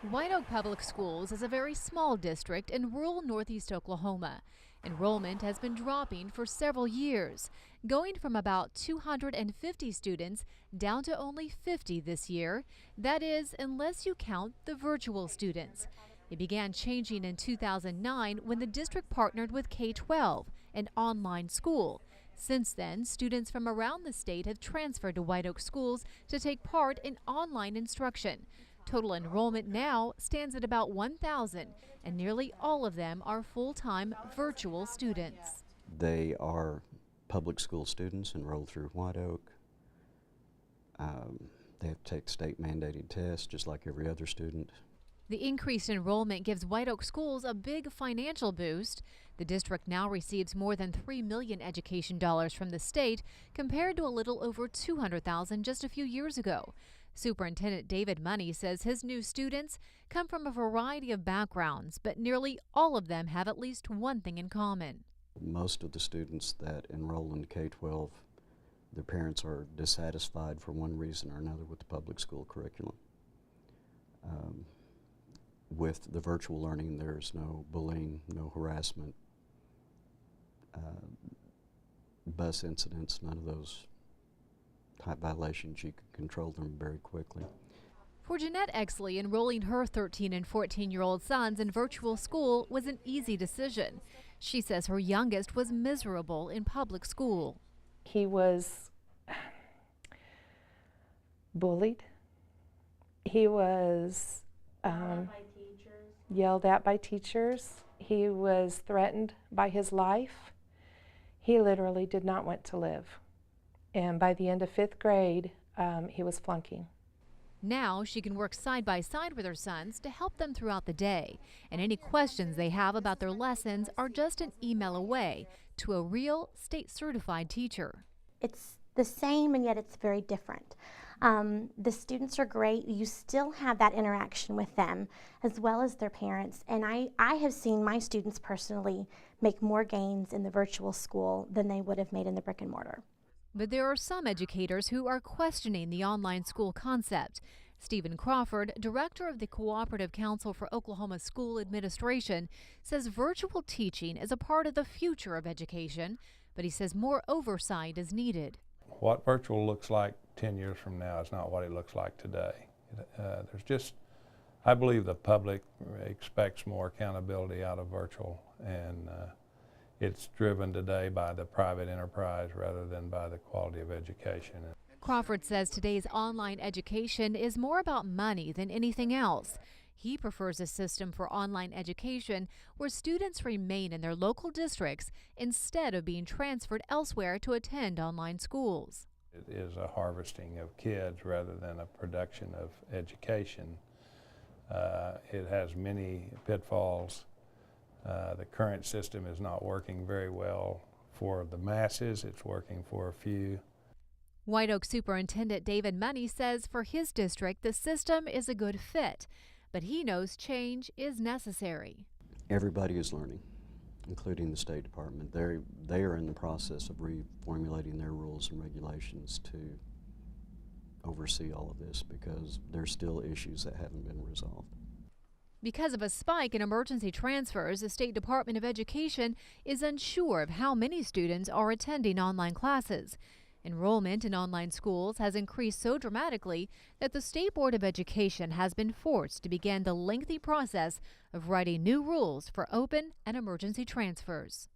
White Oak Public Schools is a very small district in rural northeast Oklahoma. Enrollment has been dropping for several years, going from about 250 students down to only 50 this year. That is, unless you count the virtual students. It began changing in 2009 when the district partnered with K-12, an online school. Since then, students from around the state have transferred to White Oak schools to take part in online instruction. Total enrollment now stands at about 1,000, and nearly all of them are full-time virtual students. They are public school students enrolled through White Oak. They have to take state-mandated tests just like every other student. The increased enrollment gives White Oak schools a big financial boost. The district now receives more than $3 million education dollars from the state, compared to a little over $200,000 just a few years ago. Superintendent David Money says his new students come from a variety of backgrounds, but nearly all of them have at least one thing in common. Most of the students that enroll in K-12, their parents are dissatisfied for one reason or another with the public school curriculum. With the virtual learning, there's no bullying, no harassment, bus incidents, none of those type violations. You can control them very quickly. For Jeanette Exley, enrolling her 13 and 14-year-old sons in virtual school was an easy decision. She says her youngest was miserable in public school. He was bullied. He was yelled at by teachers. He was threatened by his life. He literally did not want to live. And by the end of 5th grade, he was flunking. Now she can work side by side with her sons to help them throughout the day. And any questions they have about their lessons are just an email away to a real state-certified teacher. It's the same, and yet it's very different. The students are great. You still have that interaction with them as well as their parents. And I have seen my students personally make more gains in the virtual school than they would have made in the brick and mortar. But there are some educators who are questioning the online school concept. Stephen Crawford, director of the Cooperative Council for Oklahoma School Administration, says virtual teaching is a part of the future of education, but he says more oversight is needed. What virtual looks like 10 years from now is not what it looks like today. I believe the public expects more accountability out of virtual, and it's driven today by the private enterprise rather than by the quality of education. Crawford says today's online education is more about money than anything else. He prefers a system for online education where students remain in their local districts instead of being transferred elsewhere to attend online schools. It is a harvesting of kids rather than a production of education. It has many pitfalls. The current system is not working very well for the masses. It's working for a few. White Oak Superintendent David Money says for his district the system is a good fit, but he knows change is necessary. Everybody is learning, including the State Department. They are in the process of reformulating their rules and regulations to oversee all of this because there's still issues that haven't been resolved. Because of a spike in emergency transfers, the State Department of Education is unsure of how many students are attending online classes. Enrollment in online schools has increased so dramatically that the State Board of Education has been forced to begin the lengthy process of writing new rules for open and emergency transfers.